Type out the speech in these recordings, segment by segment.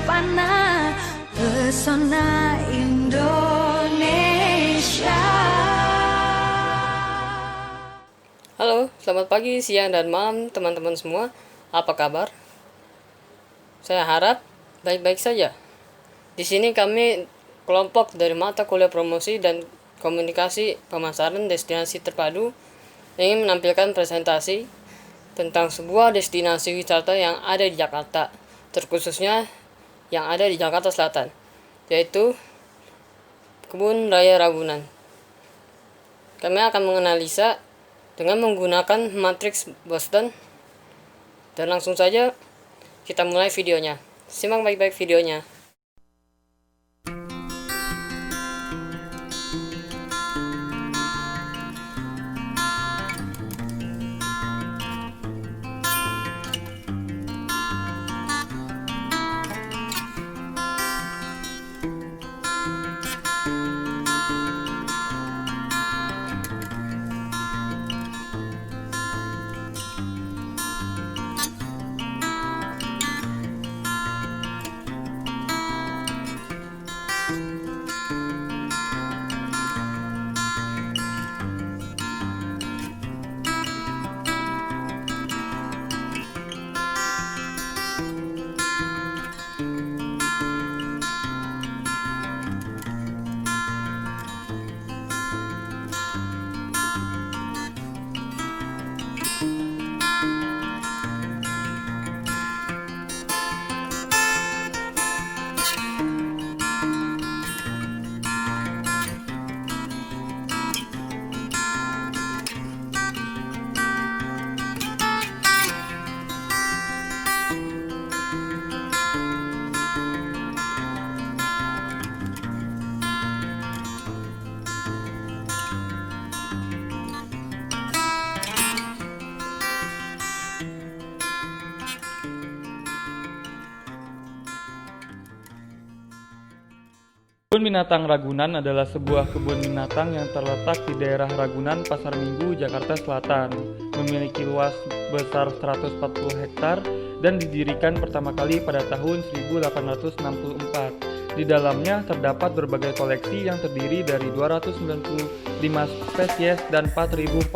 terpana pesona Indonesia. Halo, selamat pagi, siang, dan malam teman-teman semua. Apa kabar? Saya harap baik-baik saja. Di sini kami kelompok dari mata kuliah promosi dan komunikasi pemasaran destinasi terpadu ingin menampilkan presentasi tentang sebuah destinasi wisata yang ada di Jakarta, terkhususnya yang ada di Jakarta Selatan, yaitu Kebun Raya Ragunan. Kami akan menganalisa dengan menggunakan matriks Boston, dan langsung saja kita mulai videonya. Simak baik-baik videonya. Kebun Binatang Ragunan adalah sebuah kebun binatang yang terletak di daerah Ragunan, Pasar Minggu, Jakarta Selatan. Memiliki luas besar 140 hektar dan didirikan pertama kali pada tahun 1864. Di dalamnya terdapat berbagai koleksi yang terdiri dari 295 spesies dan 4040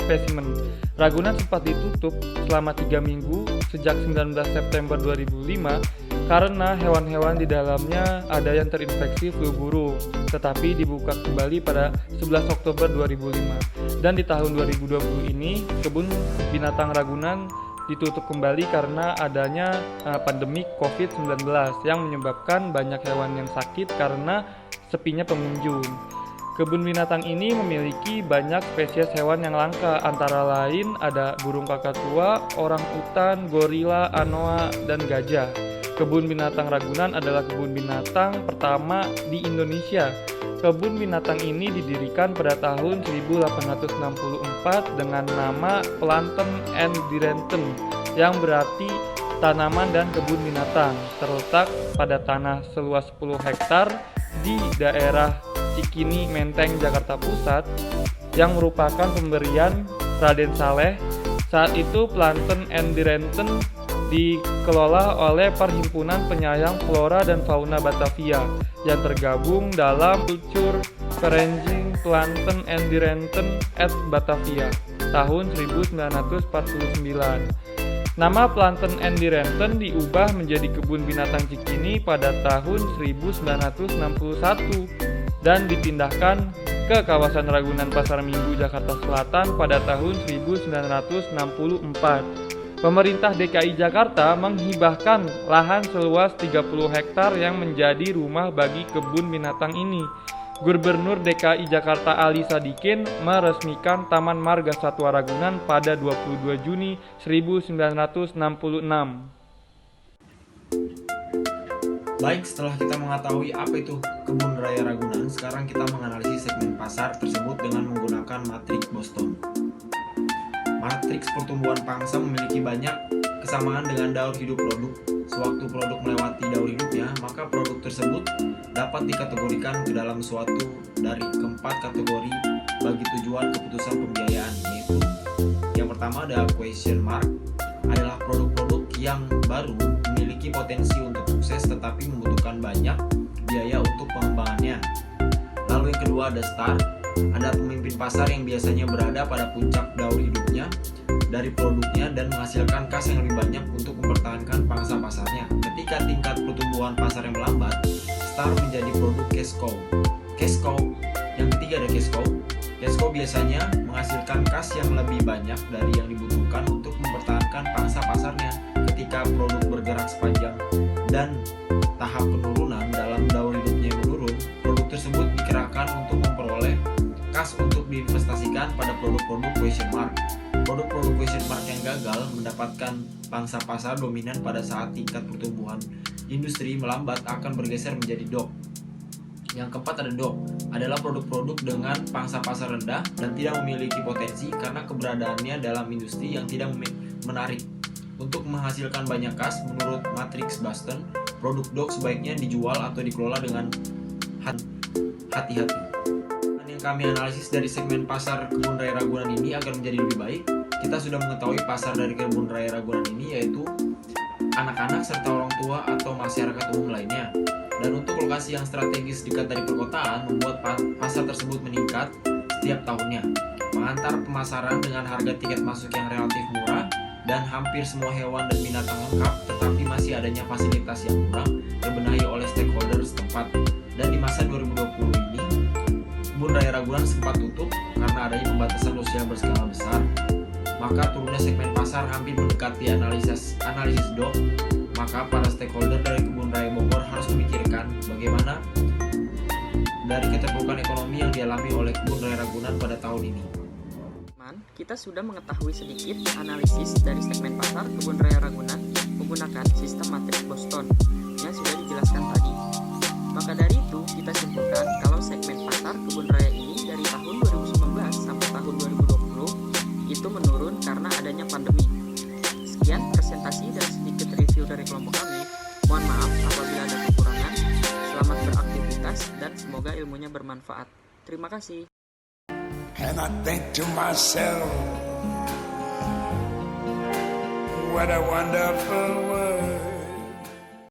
spesimen. Ragunan sempat ditutup selama 3 minggu sejak 19 September 2005 karena hewan-hewan di dalamnya ada yang terinfeksi flu burung, tetapi dibuka kembali pada 11 Oktober 2005. Dan di tahun 2020 ini, Kebun Binatang Ragunan ditutup kembali karena adanya pandemi COVID-19 yang menyebabkan banyak hewan yang sakit karena sepinya pengunjung. Kebun binatang ini memiliki banyak spesies hewan yang langka, antara lain ada burung kakatua, orang utan, gorila, anoa, dan gajah. Kebun Binatang Ragunan adalah kebun binatang pertama di Indonesia. Kebun binatang ini didirikan pada tahun 1864 dengan nama Planten and Direnten, yang berarti tanaman dan kebun binatang. Terletak pada tanah seluas 10 hektar di daerah Cikini, Menteng, Jakarta Pusat, yang merupakan pemberian Raden Saleh. Saat itu Planten and Direnten dikelola oleh Perhimpunan Penyayang Flora dan Fauna Batavia yang tergabung dalam Culture Vereniging Planten and Direnten at Batavia tahun 1949. Nama Planten and Direnten diubah menjadi Kebun Binatang Cikini pada tahun 1961 dan dipindahkan ke kawasan Ragunan Pasar Minggu, Jakarta Selatan pada tahun 1964. Pemerintah DKI Jakarta menghibahkan lahan seluas 30 hektar yang menjadi rumah bagi kebun binatang ini. Gubernur DKI Jakarta Ali Sadikin meresmikan Taman Marga Satwa Ragunan pada 22 Juni 1966. Baik, setelah kita mengetahui apa itu Kebun Raya Ragunan, sekarang kita menganalisis segmen pasar tersebut dengan menggunakan matriks Boston. Matriks pertumbuhan pangsa memiliki banyak kesamaan dengan daur hidup produk. Sewaktu produk melewati daur hidupnya, maka produk tersebut dapat dikategorikan ke dalam suatu dari keempat kategori bagi tujuan keputusan pembiayaan, yaitu yang pertama ada question mark, adalah produk-produk yang baru memiliki potensi untuk sukses tetapi membutuhkan banyak biaya untuk pengembangannya. Lalu yang kedua ada star, ada pemimpin pasar yang biasanya berada pada puncak daur hidupnya dari produknya dan menghasilkan kas yang lebih banyak untuk mempertahankan pangsa pasarnya. Ketika tingkat pertumbuhan pasar yang melambat, star menjadi produk cash cow. Cash cow, yang ketiga ada cash cow. Cash cow biasanya menghasilkan kas yang lebih banyak dari yang dibutuhkan untuk mempertahankan pangsa pasarnya. Ketika produk bergerak sepanjang dan tahap penurunan dalam daur hidupnya yang menurun, produk tersebut dikerahkan untuk memperoleh kas untuk diinvestasikan pada produk-produk question mark. Produk-produk question mark yang gagal mendapatkan pangsa pasar dominan pada saat tingkat pertumbuhan industri melambat akan bergeser menjadi dog. Yang keempat ada dog, adalah produk-produk dengan pangsa pasar rendah dan tidak memiliki potensi karena keberadaannya dalam industri yang tidak menarik. Untuk menghasilkan banyak kas, menurut Matrix Boston, produk dog sebaiknya dijual atau dikelola dengan hati-hati. Yang kami analisis dari segmen pasar Kebun Raya Ragunan ini agar menjadi lebih baik, kita sudah mengetahui pasar dari Kebun Raya Ragunan ini yaitu anak-anak serta orang tua atau masyarakat umum lainnya. Dan untuk lokasi yang strategis dekat dari perkotaan membuat pasar tersebut meningkat setiap tahunnya. Mengantar pemasaran dengan harga tiket masuk yang relatif murah dan hampir semua hewan dan binatang lengkap, tetapi masih adanya fasilitas yang kurang dibenahi oleh stakeholder setempat. Dan di masa 2020 ini, Kebun Raya Ragunan sempat tutup karena adanya pembatasan sosial berskala besar. Maka turunnya segmen pasar hampir mendekati analisis DOC. Maka para stakeholder dari Kebun Raya Bogor harus memikirkan bagaimana dari keterpurukan ekonomi yang dialami oleh Kebun Raya Ragunan pada tahun ini. Kita sudah mengetahui sedikit analisis dari segmen pasar Kebun Raya Ragunan menggunakan sistem matriks Boston yang sudah dijelaskan tadi. Maka dari itu kita simpulkan kalau segmen pasar Kebun Raya ini dari tahun 2019 sampai tahun 2020 itu menurun karena adanya pandemi. Sekian presentasi dan sedikit review dari kelompok kami. Mohon maaf apabila ada kekurangan. Selamat beraktivitas dan semoga ilmunya bermanfaat. Terima kasih. And I think to myself, what a wonderful world.